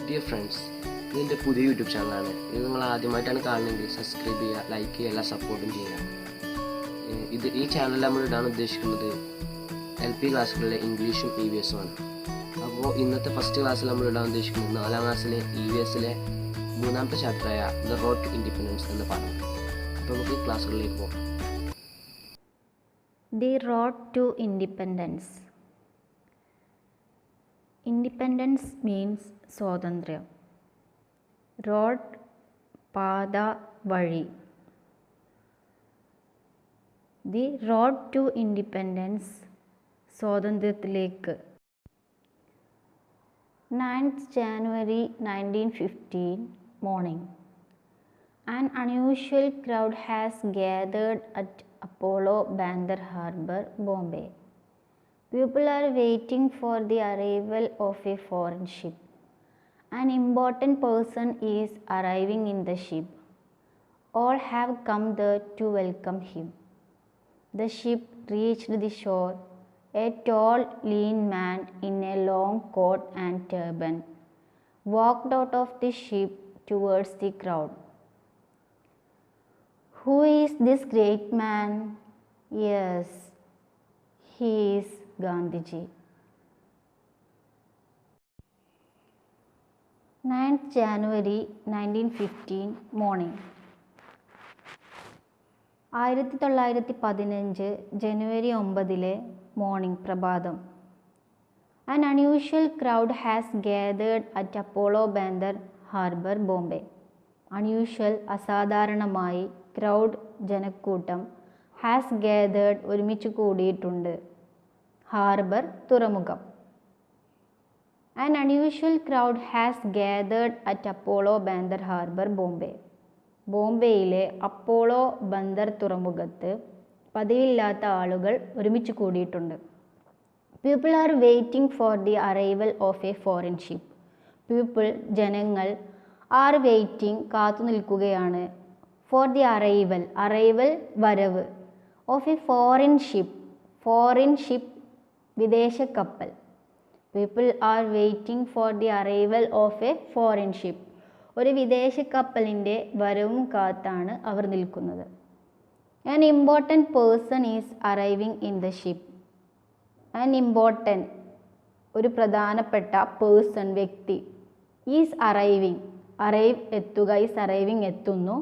Dear friends, ഇതിൻ്റെ പുതിയ YouTube ചാനലാണ്. ഇത് നിങ്ങൾ ആദ്യമായിട്ടാണ് കാണുന്നതെങ്കിൽ സബ്സ്ക്രൈബ് ചെയ്യുക, ലൈക്ക് ചെയ്യുക, എല്ലാ സപ്പോർട്ടും ചെയ്യുക. ഈ ചാനലിൽ നമ്മൾ ഇടാൻ ഉദ്ദേശിക്കുന്നത് LP ക്ലാസ്സുകളിലെ ഇംഗ്ലീഷും EVS ആണ്. അപ്പോൾ ഇന്നത്തെ ഫസ്റ്റ് ക്ലാസ്സിൽ നമ്മൾ ഇടാൻ ഉദ്ദേശിക്കുന്നത് 4ാം ക്ലാസ്സിലെ EVSലെ 3ാമത്തെ ചാപ്റ്ററായ ദ റോഡ് ടു ഇൻഡിപെൻഡൻസ് എന്ന പാഠം. അപ്പോൾ നമുക്ക് ക്ലാസ്സുകളിലേക്ക് പോകാം. The road to independence. Independence means സ്വാതന്ത്ര്യം. റോഡ് പാത, വഴി. ദി റോഡ് ടു ഇൻഡിപെൻഡൻസ് സ്വാതന്ത്ര്യത്തിലേക്ക്. 9th January 1915 morning. An unusual crowd has gathered at Apollo Bandar Harbour, Bombay. People are waiting for the arrival of a foreign ship. An important person is arriving in the ship. All have come there to welcome him. The ship reached the shore. A tall, lean man in a long coat and turban walked out of the ship towards the crowd. Who is this great man? Yes, he is Gandhiji. 9th January 1915 morning. 1915 January 9 morning, പ്രഭാതം. An unusual crowd has gathered at Apollo Bandar Harbour, Bombay. Unusual, അസാധാരണമായി. Crowd, ജനക്കൂട്ടം. Has gathered, ഒരുമിച്ച് കൂടിയിട്ടുണ്ട്. Harbour, തുറമുഖം. An unusual crowd has gathered at Apollo Bandar Harbour, Bombay. ബോംബെയിലെ Apollo Bunder തുറമുഖത്ത് പതിവില്ലാത്ത ആളുകൾ ഒരുമിച്ച് കൂടിയിട്ടുണ്ട്. People are waiting for the arrival of a foreign ship. People, ജനങ്ങൾ. ആർ വെയിറ്റിംഗ്, കാത്തു നിൽക്കുകയാണ്. ഫോർ ദി അറൈവൽ, അറൈവൽ വരവ്. Of a foreign ship, foreign ship വിദേശ കപ്പൽ. People are waiting for the arrival of a foreign ship, ഒരു വിദേശ കപ്പലിൻ്റെ വരവും കാത്താണ് അവർ നിൽക്കുന്നത്. An important person is arriving in the ship. An important, ഒരു പ്രധാനപ്പെട്ട പേഴ്സൺ, വ്യക്തി. ഈസ് അറൈവിങ്, അറൈവ് എത്തുക, ഈസ് അറൈവിങ് എത്തുന്നു.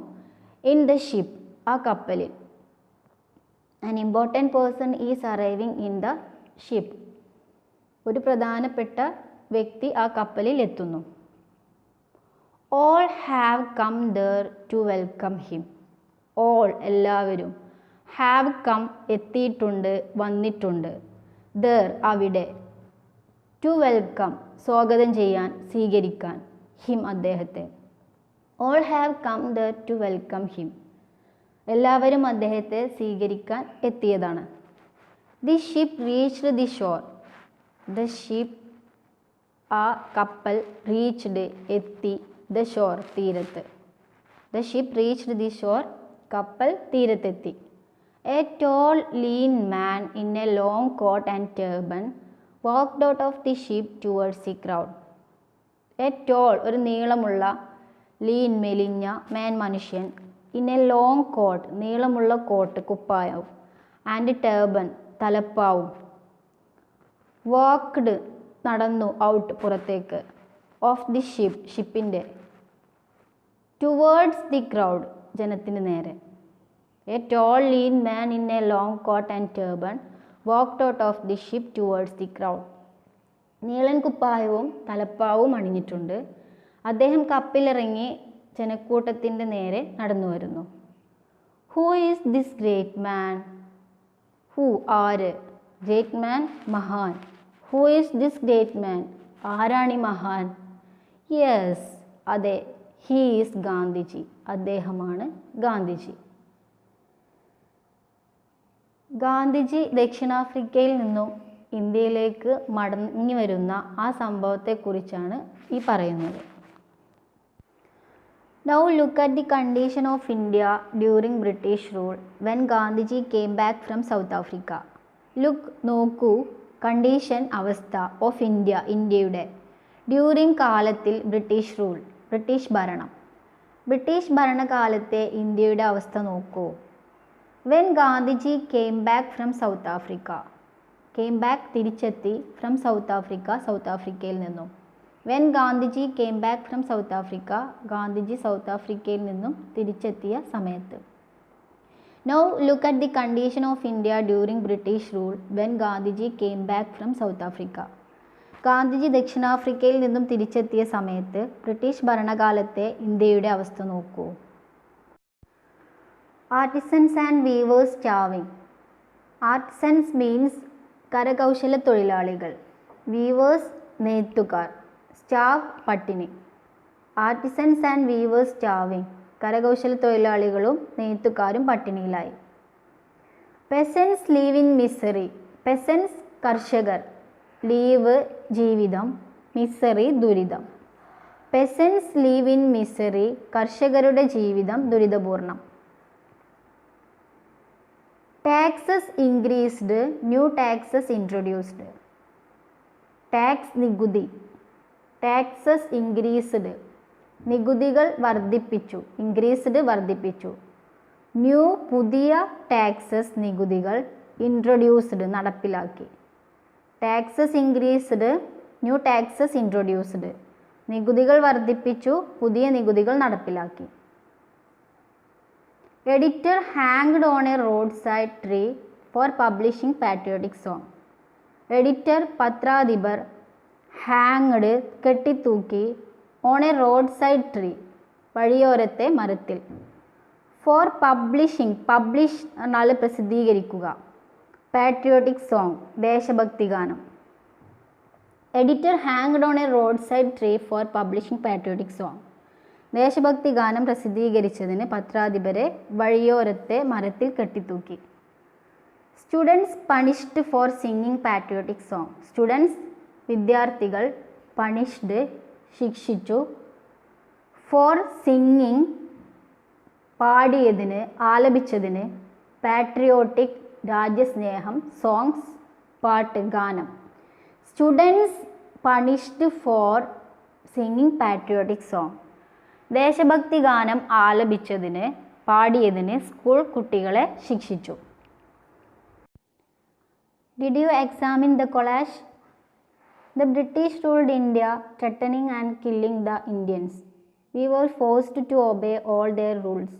ഇൻ ദ ഷിപ്പ്, ആ കപ്പലിൽ. An important person is arriving in the ship. ഒരു പ്രധാനപ്പെട്ട വ്യക്തി ആ കപ്പലിൽ എത്തുന്നു. All have come there to welcome him. All, എല്ലാവരും. ഹാവ് കം, എത്തിയിട്ടുണ്ട്, വന്നിട്ടുണ്ട്. there, അവിടെ. ടു വെൽക്കം, സ്വാഗതം ചെയ്യാൻ, സ്വീകരിക്കാൻ. ഹിം, അദ്ദേഹത്തെ. all have come there to welcome him. എല്ലാവരും അദ്ദേഹത്തെ സ്വീകരിക്കാൻ എത്തിയതാണ്. the ship reached the shore. the ship, ആ കപ്പൽ. reached, എത്തി. the shore, തീരത്ത്. the ship reached the shore, കപ്പൽ തീരത്തെത്തി. A tall, lean man in a long coat and turban walked out of the ship towards the crowd. A tall, ഒരു നീളമുള്ള. lean, മെലിഞ്ഞ. man, മനുഷ്യൻ. in a long coat, നീളമുള്ള coat, കുപ്പായവും. and turban, തലപ്പാവും. walked, നടന്നു. out, പുറത്തേക്ക്. of the ship, ഷിപ്പിൻ്റെ. towards the crowd, ജനത്തിന് നേരെ. A tall, lean man in a long coat and turban walked out of the ship towards the crowd. നീളൻ കുപ്പായവും തലപ്പാവും അണിഞ്ഞിട്ടുണ്ട്. അദ്ദേഹം കപ്പിലിറങ്ങി ജനക്കൂട്ടത്തിൻ്റെ നേരെ നടന്നു വരുന്നു. Who is this great man? Who, ആര്. Great man, മഹാൻ. Who is this great man? ആരാണി മഹാൻ? Yes, അതെ. He is Gandhiji, അദ്ദേഹമാണ് ഗാന്ധിജി. ഗാന്ധിജി ദക്ഷിണാഫ്രിക്കയിൽ നിന്നും ഇന്ത്യയിലേക്ക് മടങ്ങി വരുന്ന ആ സംഭവത്തെക്കുറിച്ചാണ് ഈ പറയുന്നത്. Now look at the condition of India during British rule when Gandhiji came back from South Africa. Look, നോക്കൂ. കണ്ടീഷൻ, അവസ്ഥ. ഓഫ് ഇന്ത്യ, ഇന്ത്യയുടെ. ഡ്യൂറിങ് കാലത്തിൽ ബ്രിട്ടീഷ് റൂൾ, ബ്രിട്ടീഷ് ഭരണം. ബ്രിട്ടീഷ് ഭരണകാലത്തെ ഇന്ത്യയുടെ അവസ്ഥ നോക്കൂ. When Gandhiji came back from south Africa. Came back തിരിച്ചെത്തി, ഫ്രം സൗത്ത് ആഫ്രിക്ക സൗത്ത് ആഫ്രിക്കയിൽ നിന്നും. When Gandhiji came back from south Africa, Gandhiji south ആഫ്രിക്കയിൽ നിന്നും തിരിച്ചെത്തിയ സമയത്ത്. Now look at the condition of India during British rule when Gandhiji came back from south Africa. Gandhiji ദക്ഷിണാഫ്രിക്കയിൽ നിന്നും തിരിച്ചെത്തിയ സമയത്ത് ബ്രിട്ടീഷ് ഭരണകാലത്തെ ഇന്ത്യയുടെ അവസ്ഥ നോക്കൂ. Artisans and weavers starving. Artisans means കരകൗശല തൊഴിലാളികൾ, വീവേഴ്സ് നെയ്ത്തുകാർ, സ്റ്റാവ് പട്ടിണി. ആർട്ടിസൻസ് ആൻഡ് വീവേഴ്സ് സ്റ്റാവിംഗ്, കരകൗശല തൊഴിലാളികളും നെയ്ത്തുകാരും പട്ടിണിയിലായി. Peasants live in misery. Peasants കർഷകർ, ലീവ് ജീവിതം, മിസറി ദുരിതം. പെസൻസ് ലീവ് ഇൻ മിസറി, കർഷകരുടെ ജീവിതം ദുരിതപൂർണം. Taxes increased, new taxes introduced. Tax നികുതി, ടാക്സസ് ഇൻക്രീസ്ഡ്, നികുതികൾ വർദ്ധിപ്പിച്ചു, ഇൻക്രീസ്ഡ് വർദ്ധിപ്പിച്ചു. ന്യൂ പുതിയ ടാക്സസ് നികുതികൾ, ഇൻട്രൊഡ്യൂസ്ഡ് നടപ്പിലാക്കി. Taxes increased, new taxes introduced, നികുതികൾ വർദ്ധിപ്പിച്ചു, പുതിയ നികുതികൾ നടപ്പിലാക്കി. Editor hanged on a road side tree for publishing patriotic song. Editor പത്രാധിപർ ഹാങ്ഡ് കെട്ടിത്തൂക്കി, on a road side tree വഴിയോരത്തെ മരത്തിൽ. ഫോർ പബ്ലിഷിംഗ്, പബ്ലിഷ് എന്നാൽ പ്രസിദ്ധീകരിക്കുക, പാട്രിയോട്ടിക് സോങ് ദേശഭക്തി ഗാനം. Editor hanged on a road side tree for publishing patriotic song. ദേശഭക്തി ഗാനം പ്രസിദ്ധീകരിച്ചതിന് പത്രാധിപരെ വഴിയോരത്തെ മരത്തിൽ കെട്ടിത്തൂക്കി. Students punished for singing patriotic song. Students വിദ്യാർത്ഥികൾ, പണിഷ്ഡ് ശിക്ഷിച്ചു, ഫോർ സിംഗിങ് പാടിയതിന് ആലപിച്ചതിന്, പാട്രിയോട്ടിക് രാജ്യസ്നേഹം, സോങ്സ് പാട്ട് ഗാനം. Students punished for singing patriotic song. ദേശഭക്തി ഗാനം ആലപിച്ചതിന് പാടിയതിന് സ്കൂൾ കുട്ടികളെ ശിക്ഷിച്ചു. Did you examine the collage? The British ruled India, threatening and killing the Indians. We were forced to obey all their rules.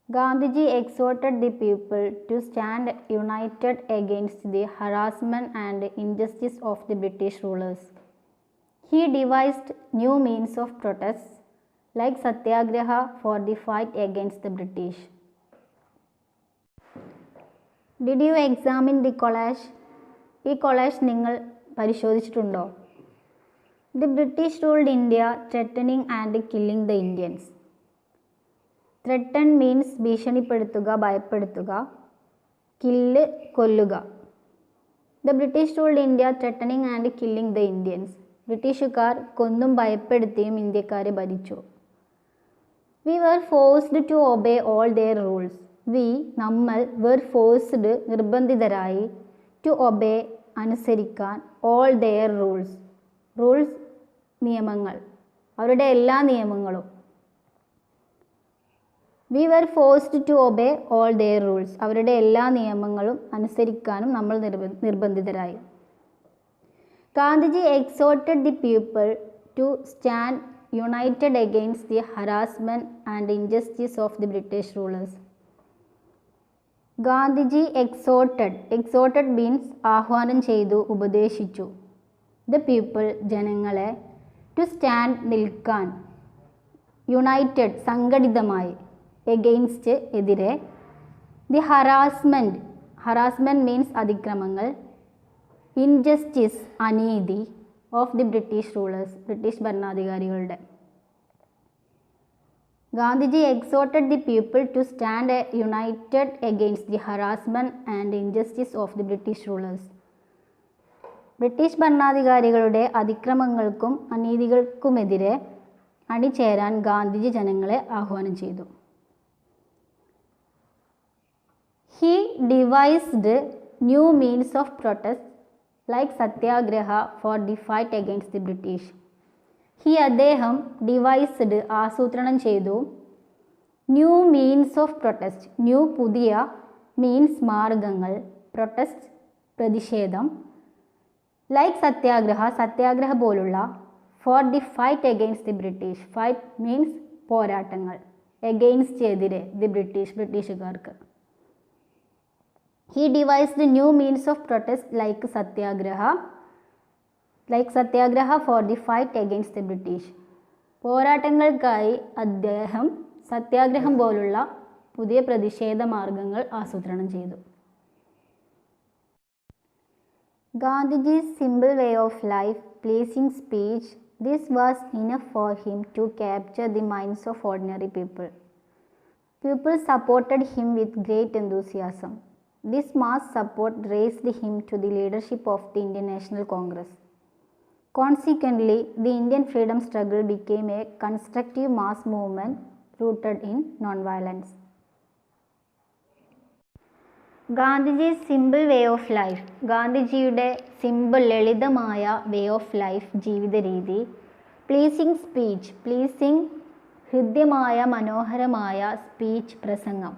Gandhiji exhorted the people to stand united against the harassment and injustice of the British rulers. He devised new means of protest like Satyagraha for the fight against the British. Did you examine the collage? ഈ collage നിങ്ങൾ പരിശോധിച്ചിട്ടുണ്ടോ? The British ruled India, threatening and killing the Indians. Threaten means ഭീഷണിപ്പെടുത്തുക, ഭയപ്പെടുത്തുക. Kill കൊല്ലുക. The British ruled India, threatening and killing the Indians. ബ്രിട്ടീഷുകാർ കൊന്നും ഭയപ്പെടുത്തിയും ഇന്ത്യക്കാരെ ഭരിച്ചു. We were forced to obey all their rules. We നമ്മൾ were forced നിർബന്ധിതരായി to obey അനുസരിക്കാൻ all their rules. rules നിയമങ്ങൾ, അവരുടെ എല്ലാ നിയമങ്ങളും. We were forced to obey all their rules. അവരുടെ എല്ലാ നിയമങ്ങളും അനുസരിക്കാനും നമ്മൾ നിർബന്ധിതരായി. Gandhiji exhorted the people to stand united against the harassment and injustice of the British rulers. Gandhiji exhorted means ആഹ്വാനം ചെയ്തു, ഉപദേശിച്ചു. ദ പീപ്പിൾ ജനങ്ങളെ, ടു സ്റ്റാൻഡ് നിൽക്കാൻ, യുണൈറ്റഡ് സംഘടിതമായി, എഗെയിൻസ്റ്റ് എതിരെ, ദി ഹറാസ്മെൻറ്റ് മീൻസ് അതിക്രമങ്ങൾ, ഇൻജസ്റ്റിസ് അനീതി, of the British rulers British ഭരണാധികാരികളുടെ. Gandhiji exhorted the people to stand united against the harassment and injustice of the British rulers. British ഭരണാധികാരികളുടെ അതിക്രമങ്ങൾക്കും അനീതികൾക്കുമെതിരെ അണിചേരാൻ ഗാന്ധിജി ജനങ്ങളെ ആഹ്വാനം ചെയ്തു. He devised new means of protest like Satyagraha for the fight against the British. അദ്ദേഹം devised ആസൂത്രണം ചെയ്തു new means of protest, new പുതിയ, means മാർഗങ്ങൾ, protest പ്രതിഷേധം, ലൈക്ക് സത്യാഗ്രഹ സത്യാഗ്രഹ പോലുള്ള, for the fight against the British, fight means പോരാട്ടങ്ങൾ, against എതിരെ, the British ബ്രിട്ടീഷുകാർക്ക്. He devised new means of protest like satyagraha for the fight against the British. പോരാട്ടങ്ങൾക്കായി അദ്ദേഹം സത്യാഗ്രഹം പോലുള്ള പുതിയ പ്രതിഷേധ മാർഗങ്ങൾ ആസൂത്രണം ചെയ്തു. Gandhiji's simple way of life, pleasing speech, this was enough for him to capture the minds of ordinary people. People supported him with great enthusiasm. This mass support raised him to the leadership of the Indian National Congress. Consequently, the Indian freedom struggle became a constructive mass movement rooted in non-violence. Gandhiji's simple way of life, ഗാന്ധിജിയുടെ simple ലളിതമായ വേ of life ജീവിത രീതി, pleasing speech, pleasing ഹൃദ്യമായ മനോഹരമായ speech പ്രസംഗം,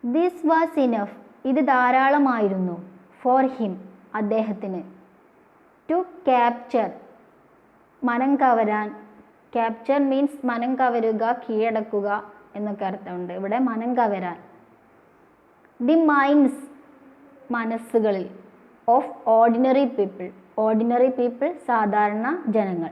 this was enough ഇത് ധാരാളമായിരുന്നു, for him അദ്ദേഹത്തിന്, to capture മനം കവരാൻ, ക്യാപ്ചർ മീൻസ് മനം കവരുക, കീഴടക്കുക എന്നൊക്കെ അർത്ഥമുണ്ട്. ഇവിടെ മനം കവരാൻ, ദി മൈൻഡ്സ് മനസ്സുകളിൽ, of ordinary people, ordinary people സാധാരണ ജനങ്ങൾ.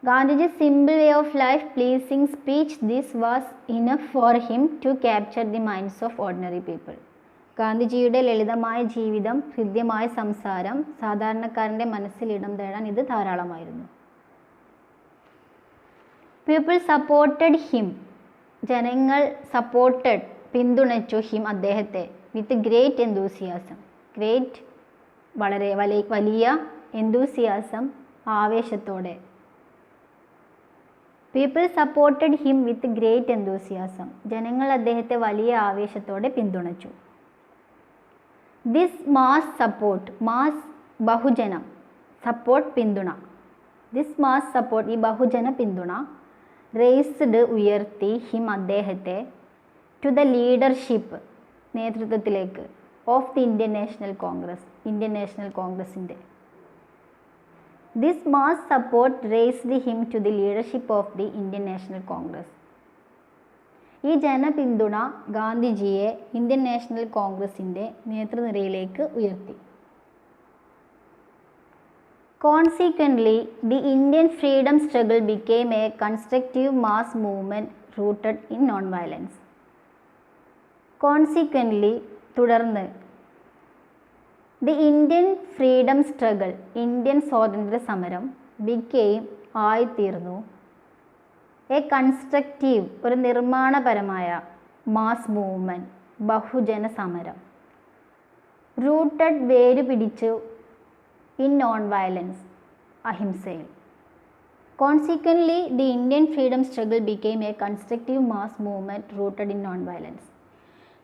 Gandhiji's simple way of life, pleasing speech, this was enough for him to capture the minds of ordinary people. ഗാന്ധിജിയുടെ ലളിതമായ ജീവിതം, ഹൃദ്യമായ സംസാരം, സാധാരണക്കാരൻ്റെ മനസ്സിൽ ഇടം നേടാൻ ഇത് ധാരാളമായിരുന്നു. പീപ്പിൾ സപ്പോർട്ടഡ് ഹിം, ജനങ്ങൾ സപ്പോർട്ടഡ് പിന്തുണച്ചു ഹിം അദ്ദേഹത്തെ, വിത്ത് ഗ്രേറ്റ് എന്തൂസിയാസം, ഗ്രേറ്റ് വളരെ വലിയ, എന്തൂസിയാസം ആവേശത്തോടെ. People supported him with great enthusiasm, ജനങ്ങൾ അദ്ദേഹത്തെ വലിയ ആവേശത്തോടെ പിന്തുണച്ചു. ദിസ് മാസ് സപ്പോർട്ട്, മാസ് ബഹുജനം, സപ്പോർട്ട് പിന്തുണ, ദിസ് മാസ് സപ്പോർട്ട് ഈ ബഹുജന പിന്തുണ, റേസ്ഡ് ഉയർത്തി ഹിം അദ്ദേഹത്തെ, ടു ദ ലീഡർഷിപ്പ് നേതൃത്വത്തിലേക്ക്, of the Indian National Congress Indian National കോൺഗ്രസിൻ്റെ. This mass support raised him to the leadership of the Indian National Congress. ഈ ജനപിന്തുണ ഗാന്ധിജിയെ ഇന്ത്യൻ നാഷണൽ കോൺഗ്രസിൻ്റെ നേതൃനിരയിലേക്ക് ഉയർത്തി. Consequently, the Indian freedom struggle became a constructive mass movement rooted in non-violence. Consequently, തുടർന്ന്, the Indian freedom struggle, Indian സ്വാതന്ത്ര്യ സമരം, became ആയിത്തീർന്നു, A constructive ഒരു നിർമ്മാണപരമായ, mass movement ബഹുജന സമരം, റൂട്ടഡ് വേര് പിടിച്ചു, ഇൻ നോൺ വയലൻസ് അഹിംസയിൽ. Consequently the Indian freedom struggle became a constructive mass movement rooted in non violence.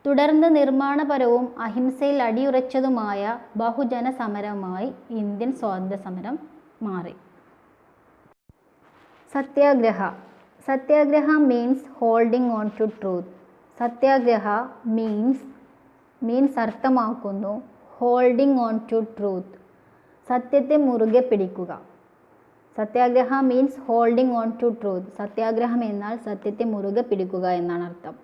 തുടർന്ന് നിർമ്മാണപരവും അഹിംസയിൽ അടിയുറച്ചതുമായ ബഹുജന സമരമായി ഇന്ത്യൻ സ്വാതന്ത്ര്യ സമരം മാറി. Satyagraha, satyagraha means holding on to truth. Satyagraha means അർത്ഥമാക്കുന്നു ഹോൾഡിംഗ് ഓൺ ടു ട്രൂത്ത്, സത്യത്തെ മുറുകെ പിടിക്കുക. Satyagraha means holding on to truth. സത്യാഗ്രഹം എന്നാൽ സത്യത്തെ മുറുകെ പിടിക്കുക എന്നാണ് അർത്ഥം.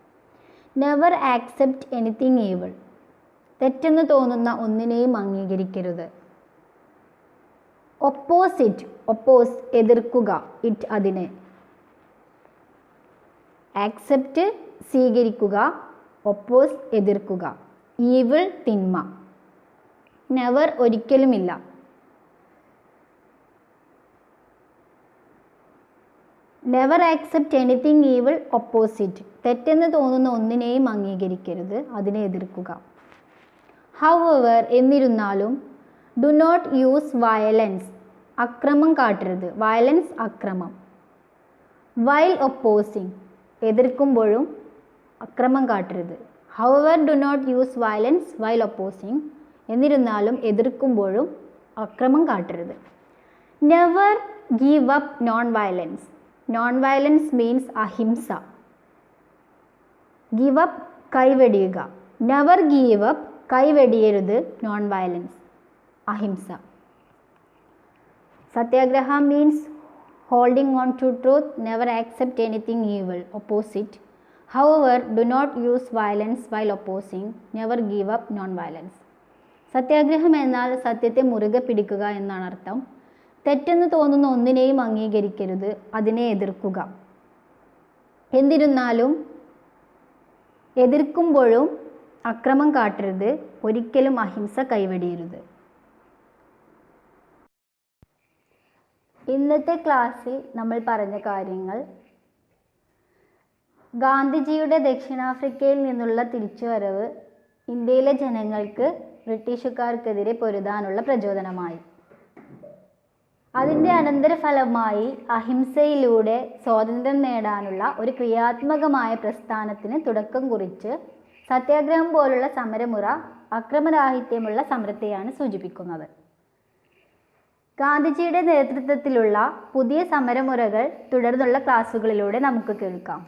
നെവർ ആക്സെപ്റ്റ് എനിത്തിങ് ഈവിൾ, തെറ്റെന്ന് തോന്നുന്ന ഒന്നിനെയും അംഗീകരിക്കരുത്. ഒപ്പോസ് എതിർക്കുക, ഇറ്റ് അതിനെ. ആക്സെപ്റ്റ് സ്വീകരിക്കുക, ഒപ്പോസ് എതിർക്കുക. ഈവിൾ തിന്മ. നെവർ ഒരിക്കലുമില്ല. Never accept anything evil, oppose it തെറ്റെന്ന് തോന്നുന്ന ഒന്നിനെയും അംഗീകരിക്കരുത്, അതിനെ എതിർക്കുക. ഹൗവർ എന്നിരുന്നാലും, ഡു നോട്ട് യൂസ് വയലൻസ് അക്രമം കാട്ടരുത്. വയലൻസ് അക്രമം. വൈൽ ഒപ്പോസിങ് എതിർക്കുമ്പോഴും അക്രമം കാട്ടരുത്. However do not use violence while opposing എന്നിരുന്നാലും എതിർക്കുമ്പോഴും അക്രമം കാട്ടരുത്. Never give up non violence. Non violence means അഹിംസ. ഗീവ് അപ്പ് കൈവെടിയുക. Never give up കൈവെടിയരുത്. Non violence ahimsa. Satyagraha means holding on to truth, never accept anything evil, opposite. However, do not use violence while opposing, never give up non-violence. സത്യാഗ്രഹം എന്നാൽ സത്യത്തെ മുറുകെ പിടിക്കുക എന്നാണ് അർത്ഥം. തെറ്റെന്ന് തോന്നുന്ന ഒന്നിനെയും അംഗീകരിക്കരുത്, അതിനെ എതിർക്കുക. എന്നിരുന്നാലും എതിർക്കുമ്പോഴും അക്രമം കാട്ടരുത്, ഒരിക്കലും അഹിംസ കൈവെടിയരുത്. ഇന്നത്തെ ക്ലാസ്സിൽ നമ്മൾ പറഞ്ഞ കാര്യങ്ങൾ ഗാന്ധിജിയുടെ ദക്ഷിണാഫ്രിക്കയിൽ നിന്നുള്ള തിരിച്ചുവരവ് ഇന്ത്യയിലെ ജനങ്ങൾക്ക് ബ്രിട്ടീഷുകാർക്കെതിരെ പൊരുതാനുള്ള പ്രചോദനമായി. അതിൻ്റെ അനന്തരഫലമായി അഹിംസയിലൂടെ സ്വാതന്ത്ര്യം നേടാനുള്ള ഒരു ക്രിയാത്മകമായ പ്രസ്ഥാനത്തിന് തുടക്കം കുറിച്ച് സത്യാഗ്രഹം പോലുള്ള സമരമുറ അക്രമരാഹിത്യമുള്ള സമരത്തെയാണ് സൂചിപ്പിക്കുന്നത്. ഗാന്ധിജിയുടെ നേതൃത്വത്തിലുള്ള പുതിയ സമരമുറകൾ തുടർന്നുള്ള ക്ലാസ്സുകളിലൂടെ നമുക്ക് കേൾക്കാം.